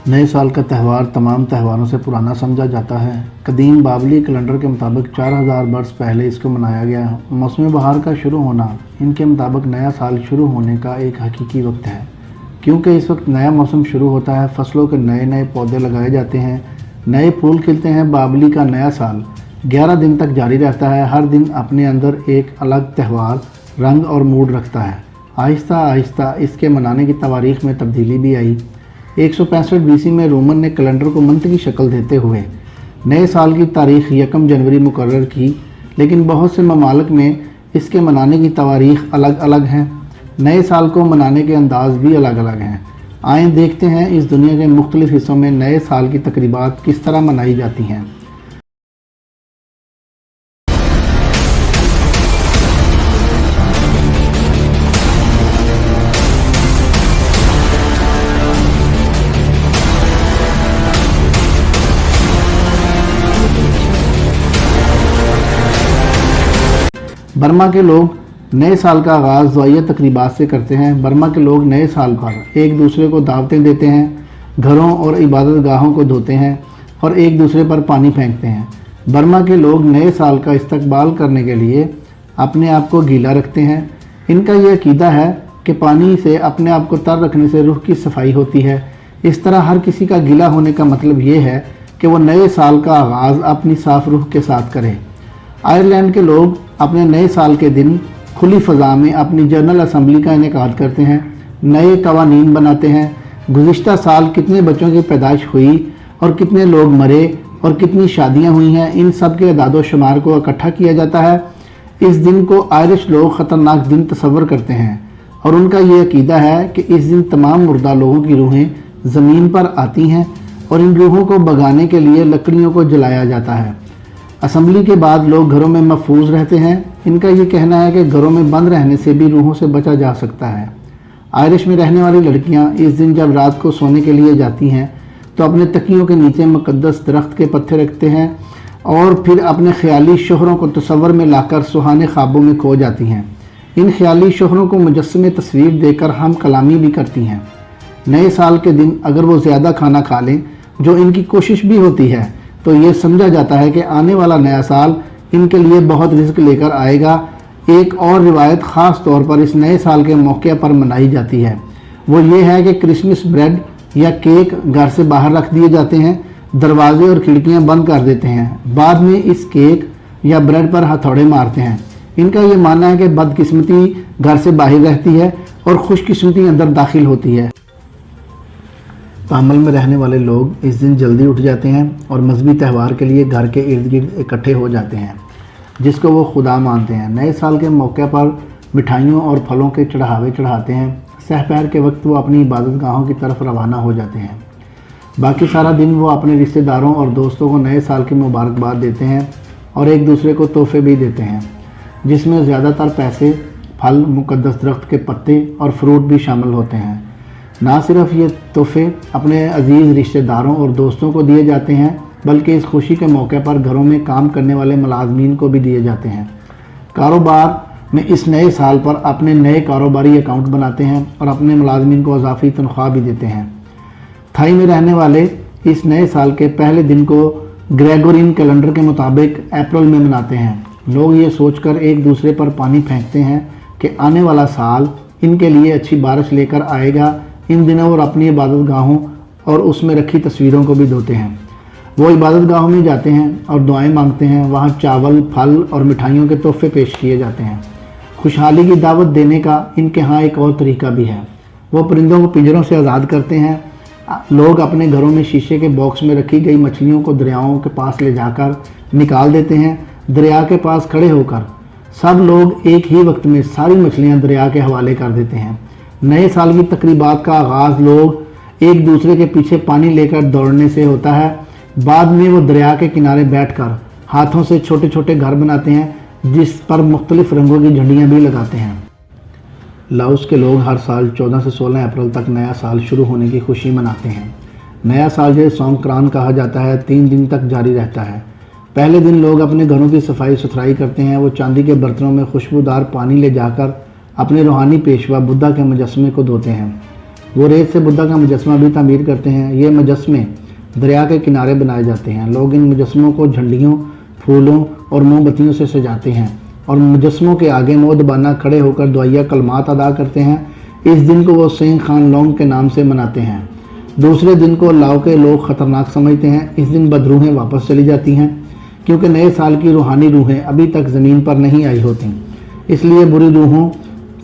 नए साल का त्यौहार तमाम त्योहारों से पुराना समझा जाता है। कदीम बाबली कैलेंडर के मुताबिक 4000 वर्ष पहले इसको मनाया गया। मौसम बहार का शुरू होना इनके मुताबिक नया साल शुरू होने का एक हकीकी वक्त है, क्योंकि इस वक्त नया मौसम शुरू होता है, फसलों के नए नए पौधे लगाए जाते हैं, नए फूल खिलते हैं। बाबली का नया साल 11 दिन तक जारी रहता है। हर दिन अपने अंदर एक अलग त्यौहार, रंग और मूड रखता है। आहिस्ता आहिस्ता इसके मनाने की तवारीख में तब्दीली भी आई। 165 BC में रोमन ने कैलेंडर को मंथ की शक्ल देते हुए नए साल की तारीख 1 जनवरी मुकर्रर की, लेकिन बहुत से ममालिक में इसके मनाने की तवारीख अलग अलग हैं। नए साल को मनाने के अंदाज भी अलग अलग हैं। आइए देखते हैं इस दुनिया के मुख्तलिफ हिस्सों में नए साल की तकरीबात किस तरह मनाई जाती हैं। बर्मा के लोग नए साल का आगाज़ दुआया तकरीबात से करते हैं। बर्मा के लोग नए साल पर एक दूसरे को दावतें देते हैं, घरों और इबादत गाहों को धोते हैं और एक दूसरे पर पानी फेंकते हैं। बर्मा के लोग नए साल का इस्तकबाल करने के लिए अपने आप को गीला रखते हैं। इनका यह अकीदा है कि पानी से अपने आप को तर रखने से रूह की सफाई होती है। इस तरह हर किसी का गीला होने का मतलब ये है कि वो नए साल का आगाज़ अपनी साफ़ रूह के साथ करे। आयरलैंड के लोग अपने नए साल के दिन खुली फ़ज़ा में अपनी जनरल असम्बली का इनेकाद करते हैं, नए कवानीन बनाते हैं। गुज़िश्ता साल कितने बच्चों की पैदाइश हुई और कितने लोग मरे और कितनी शादियां हुई हैं, इन सब के अदाद शुमार को इकट्ठा किया जाता है। इस दिन को आयरिश लोग ख़तरनाक दिन तस्वर करते हैं और उनका ये अकीदा है कि इस दिन तमाम मुर्दा लोगों की रूहें ज़मीन पर आती हैं और इन रूहों को भगाने के लिए लकड़ियों को जलाया जाता है। असम्बली के बाद लोग घरों में महफूज रहते हैं। इनका ये कहना है कि घरों में बंद रहने से भी रूहों से बचा जा सकता है। आयरिश में रहने वाली लड़कियां इस दिन जब रात को सोने के लिए जाती हैं तो अपने तकियों के नीचे मुक़द्दस दरख्त के पत्ते रखते हैं और फिर अपने ख्याली शोहरों को तस्वर में लाकर सुहाने ख्वाबों में खो जाती हैं। इन ख्याली शोहरों को मुजस्समे तस्वीर देकर हम कलामी भी करती हैं। नए साल के दिन अगर वो ज़्यादा खाना खा लें, जो इनकी कोशिश भी होती है, तो ये समझा जाता है कि आने वाला नया साल इनके लिए बहुत रिस्क लेकर आएगा। एक और रिवायत ख़ास तौर पर इस नए साल के मौके पर मनाई जाती है, वो ये है कि क्रिसमस ब्रेड या केक घर से बाहर रख दिए जाते हैं, दरवाजे और खिड़कियां बंद कर देते हैं, बाद में इस केक या ब्रेड पर हथौड़े मारते हैं। इनका ये मानना है कि बदकिस्मती घर से बाहर रहती है और खुशकिस्मती अंदर दाखिल होती है। तामल में रहने वाले लोग इस दिन जल्दी उठ जाते हैं और मजहबी त्यौहार के लिए घर के इर्द गिर्द इकट्ठे हो जाते हैं, जिसको वो खुदा मानते हैं। नए साल के मौके पर मिठाइयों और फलों के चढ़ावे चढ़ाते हैं। सहपहर के वक्त वो अपनी इबादत गाहों की तरफ रवाना हो जाते हैं। बाकी सारा दिन वो अपने रिश्तेदारों और दोस्तों को नए साल की मुबारकबाद देते हैं और एक दूसरे को तोहफे भी देते हैं, जिसमें ज़्यादातर पैसे, फल, मुक़द्दस दरख्त के पत्ते और फ्रूट भी शामिल होते हैं। ना सिर्फ ये तोहफे अपने अजीज़ रिश्तेदारों और दोस्तों को दिए जाते हैं, बल्कि इस खुशी के मौके पर घरों में काम करने वाले मुलाजमीन को भी दिए जाते हैं। कारोबार में इस नए साल पर अपने नए कारोबारी अकाउंट बनाते हैं और अपने मुलाजमीन को इजाफी तनख्वाह भी देते हैं। थाई में रहने वाले इस नए साल के पहले दिन को ग्रेगोरियन कैलेंडर के मुताबिक अप्रैल में मनाते हैं। लोग ये सोचकर एक दूसरे पर पानी फेंकते हैं कि आने वाला साल इनके लिए अच्छी बारिश लेकर आएगा। इन दिनों और अपनी इबादत गाहों और उसमें रखी तस्वीरों को भी धोते हैं। वो इबादत गाहों में जाते हैं और दुआएं मांगते हैं। वहाँ चावल, फल और मिठाइयों के तोहफे पेश किए जाते हैं। खुशहाली की दावत देने का इनके यहाँ एक और तरीका भी है। वो परिंदों को पिंजरों से आज़ाद करते हैं। लोग अपने घरों में शीशे के बॉक्स में रखी गई मछलियों को दरियाओं के पास ले जाकर निकाल देते हैं। दरिया के पास खड़े होकर सब लोग एक ही वक्त में सारी मछलियाँ दरिया के हवाले कर देते हैं। नए साल की तकरीबात का आगाज़ लोग एक दूसरे के पीछे पानी लेकर दौड़ने से होता है। बाद में वो दरिया के किनारे बैठकर हाथों से छोटे छोटे घर बनाते हैं, जिस पर मुख्तलिफ रंगों की झंडियाँ भी लगाते हैं। लाओस के लोग हर साल 14 से 16 अप्रैल तक नया साल शुरू होने की खुशी मनाते हैं। नया साल जिसे सोंक्रांत कहा जाता है, 3 दिन तक जारी रहता है। पहले दिन लोग अपने घरों की सफाई सुथराई करते हैं। वो चांदी के बर्तनों में खुशबूदार पानी ले जाकर अपने रूहानी पेशवा बुद्धा के मुजस्समे को धोते हैं। वो रेत से बुद्धा का मुजस्समा भी तामीर करते हैं। ये मुजस्समे दरिया के किनारे बनाए जाते हैं। लोग इन मुजस्समों को झंडियों, फूलों और मोमबत्तियों से सजाते हैं और मुजस्समों के आगे मोदबाना खड़े होकर दुआया कलमात अदा करते हैं। इस दिन को वो सिंह खान लौंग के नाम से मनाते हैं। दूसरे दिन को लाओ के लोग ख़तरनाक समझते हैं। इस दिन बदरूहें वापस चली जाती हैं क्योंकि नए साल की रूहानी रूहें अभी तक ज़मीन पर नहीं आई होती, इसलिए बुरी रूहों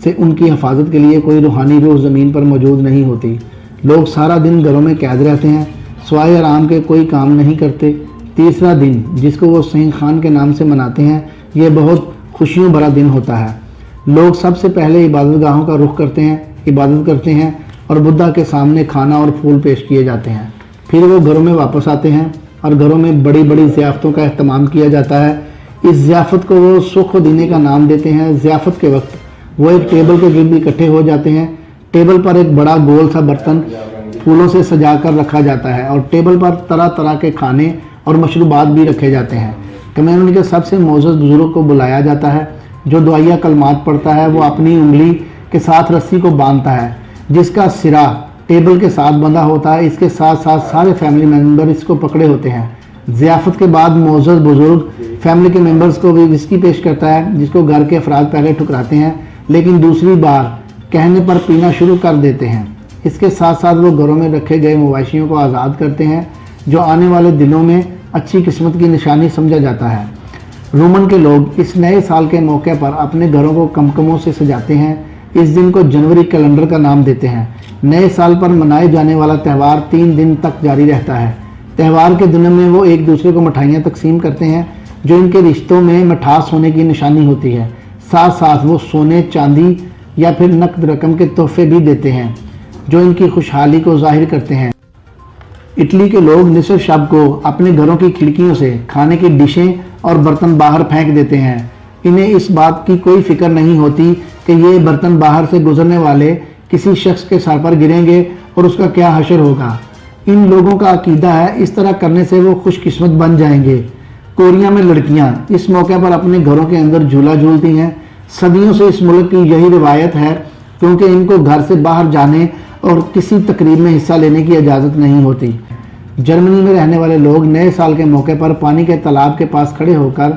से उनकी हिफाजत के लिए कोई रूहानी रूह ज़मीन पर मौजूद नहीं होती। लोग सारा दिन घरों में कैद रहते हैं, सिवाय आराम के कोई काम नहीं करते। तीसरा दिन, जिसको वो सिंह खान के नाम से मनाते हैं, ये बहुत खुशियों भरा दिन होता है। लोग सबसे पहले इबादत गाहों का रुख करते हैं, इबादत करते हैं और बुद्धा के सामने खाना और फूल पेश किए जाते हैं। फिर वो घरों में वापस आते हैं और घरों में बड़ी बड़ी ज़ियाफ़तों का अहतमाम किया जाता है। इस ज़ियाफ़त को वो सुख देने का नाम देते हैं। ज़ियाफ़त के वक्त वो एक टेबल के गिर्द इकट्ठे हो जाते हैं। टेबल पर एक बड़ा गोल सा बर्तन फूलों से सजा कर रखा जाता है और टेबल पर तरह तरह के खाने और मशरूबात भी रखे जाते हैं। कम्युनिटी के सबसे मोअज़्ज़ज़ बुजुर्ग को बुलाया जाता है। जो दुआया कलमात पढ़ता है वो अपनी उंगली के साथ रस्सी को बांधता है, जिसका सिरा टेबल के साथ बंधा होता है। इसके साथ साथ सारे फैमिली मेंबर इसको पकड़े होते हैं। ज़ियाफ़त के बाद मोअज़्ज़ज़ बुजुर्ग फैमिली के मेंबर्स को भी विस्की पेश करता है, जिसको घर के अफराद पहले ठुकराते हैं लेकिन दूसरी बार कहने पर पीना शुरू कर देते हैं। इसके साथ साथ वो घरों में रखे गए मवाशियों को आज़ाद करते हैं, जो आने वाले दिनों में अच्छी किस्मत की निशानी समझा जाता है। रोमन के लोग इस नए साल के मौके पर अपने घरों को कमकमों से सजाते हैं। इस दिन को जनवरी कैलेंडर का नाम देते हैं। नए साल पर मनाए जाने वाला त्यौहार 3 दिन तक जारी रहता है। त्यौहार के दिनों में वो एक दूसरे को मिठाइयाँ तकसीम करते हैं, जो इनके रिश्तों में मिठास होने की निशानी होती है। साथ साथ वो सोने, चांदी या फिर नकद रकम के तोहफे भी देते हैं, जो इनकी खुशहाली को जाहिर करते हैं। इटली के लोग निसफ शब को अपने घरों की खिड़कियों से खाने की डिशें और बर्तन बाहर फेंक देते हैं। इन्हें इस बात की कोई फिक्र नहीं होती कि ये बर्तन बाहर से गुजरने वाले किसी शख्स के सर पर गिरेंगे और उसका क्या हशर होगा। इन लोगों का अकीदा है इस तरह करने से वो खुशकिस्मत बन जाएंगे। कोरिया में लड़कियां इस मौके पर अपने घरों के अंदर झूला झूलती हैं। सदियों से इस मुल्क की यही रिवायत है, क्योंकि इनको घर से बाहर जाने और किसी तकरीब में हिस्सा लेने की इजाज़त नहीं होती। जर्मनी में रहने वाले लोग नए साल के मौके पर पानी के तालाब के पास खड़े होकर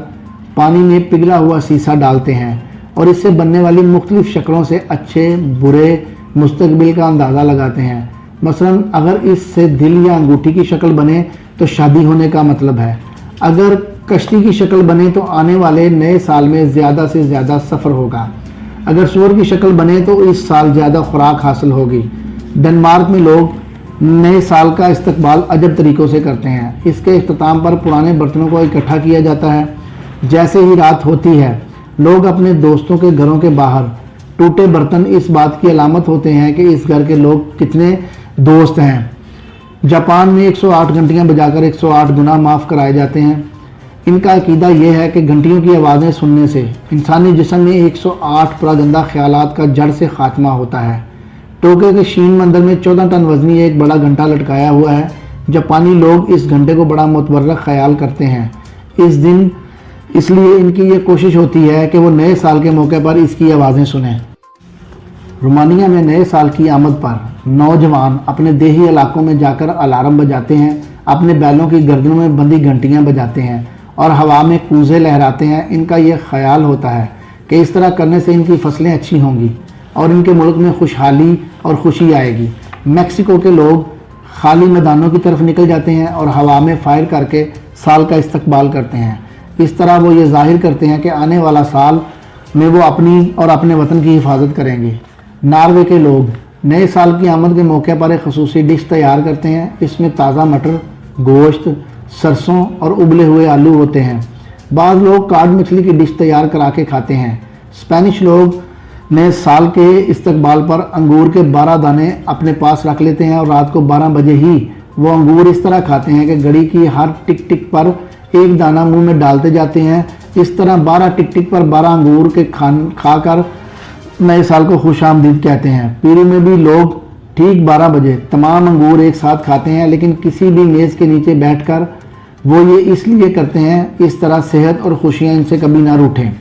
पानी में पिघला हुआ सीसा डालते हैं और इससे बनने वाली मुख्तलिफ शक्लों से अच्छे बुरे मुस्तकबिल का अंदाज़ा लगाते हैं। मसलन अगर इससे दिल या अंगूठी की शक्ल बने तो शादी होने का मतलब है। अगर कश्ती की शक्ल बने तो आने वाले नए साल में ज़्यादा से ज़्यादा सफ़र होगा। अगर सूअर की शक्ल बने तो इस साल ज़्यादा खुराक हासिल होगी। डेनमार्क में लोग नए साल का इस्तकबाल अजब तरीक़ों से करते हैं। इसके इख्तिताम पर पुराने बर्तनों को इकट्ठा किया जाता है। जैसे ही रात होती है, लोग अपने दोस्तों के घरों के बाहर टूटे बर्तन इस बात की अलामत होते हैं कि इस घर के लोग कितने दोस्त हैं। जापान में 108 घंटियाँ बजाकर 108 गुनाह माफ़ कराए जाते हैं। इनका अकीदा यह है कि घंटियों की आवाज़ें सुनने से इंसानी जिस्म में 108 पुरागंदा ख्यालात का जड़ से खात्मा होता है। टोक्यो के शीन मंदिर में 14 टन वजनी एक बड़ा घंटा लटकाया हुआ है। जापानी लोग इस घंटे को बड़ा मुतबर्रक ख्याल करते हैं इस दिन, इसलिए इनकी ये कोशिश होती है कि वो नए साल के मौके पर इसकी आवाज़ें सुनें। रोमानिया में नए साल की आमद पर नौजवान अपने देही इलाकों में जाकर अलार्म बजाते हैं, अपने बैलों की गर्दनों में बंधी घंटियां बजाते हैं और हवा में कूजे लहराते हैं। इनका ये ख्याल होता है कि इस तरह करने से इनकी फसलें अच्छी होंगी और इनके मुल्क में खुशहाली और खुशी आएगी। मैक्सिको के लोग खाली मैदानों की तरफ निकल जाते हैं और हवा में फायर करके साल का इस्तकबाल करते हैं। इस तरह वो ये जाहिर करते हैं कि आने वाला साल में वो अपनी और अपने वतन की हिफाजत करेंगे। नॉर्वे के लोग नए साल की आमद के मौके पर एक खसूसी डिश तैयार करते हैं। इसमें ताज़ा मटर, गोश्त, सरसों और उबले हुए आलू होते हैं। बाद लोग काट मछली की डिश तैयार करा के खाते हैं। स्पेनिश लोग नए साल के इस्तकबाल पर अंगूर के 12 दाने अपने पास रख लेते हैं और रात को 12 बजे ही वो अंगूर इस तरह खाते हैं कि घड़ी की हर टिक टिक पर एक दाना मुंह में डालते जाते हैं। इस तरह 12 टिक टिक पर 12 अंगूर के खाकर नए साल को खुश आमदीद कहते हैं। पेरू में भी लोग ठीक 12 बजे तमाम अंगूर एक साथ खाते हैं, लेकिन किसी भी मेज़ के नीचे बैठकर वो ये इसलिए करते हैं इस तरह सेहत और खुशियाँ इनसे कभी ना रूठें।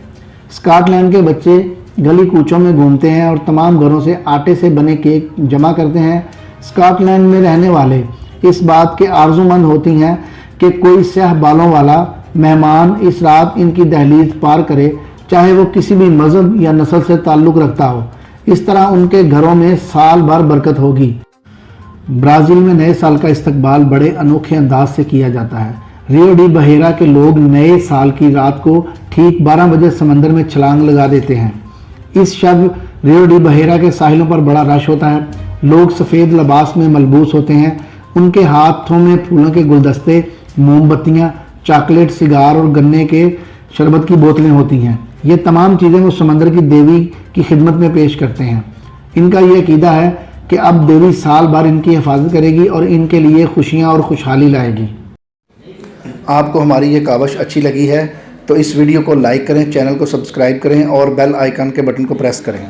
स्कॉटलैंड के बच्चे गली कूचों में घूमते हैं और तमाम घरों से आटे से बने केक जमा करते हैं। स्कॉटलैंड में रहने वाले इस बात के आरज़ूमंद होती हैं कि कोई स्याह बालों वाला मेहमान इस रात इनकी दहलीज पार करे, चाहे वो किसी भी मज़हब या नस्ल से ताल्लुक़ रखता हो। इस तरह उनके घरों में साल भर बरकत होगी। ब्राज़ील में नए साल का इस्तकबाल बड़े अनोखे अंदाज से किया जाता है। रियो डी बहेरा के लोग नए साल की रात को ठीक 12 बजे समंदर में छलांग लगा देते हैं। इस शब रियो डी बहेरा के साहिलों पर बड़ा रश होता है। लोग सफ़ेद लिबास में मलबूस होते हैं। उनके हाथों में फूलों के गुलदस्ते, मोमबत्तियाँ, चॉकलेट, सिगार और गन्ने के शरबत की बोतलें होती हैं। ये तमाम चीज़ें वो समंदर की देवी की खिदमत में पेश करते हैं। इनका ये अकीदा है कि अब देवी साल भर इनकी हिफाजत करेगी और इनके लिए खुशियाँ और खुशहाली लाएगी। आपको हमारी ये कावश अच्छी लगी है तो इस वीडियो को लाइक करें, चैनल को सब्सक्राइब करें और बेल आइकन के बटन को प्रेस करें।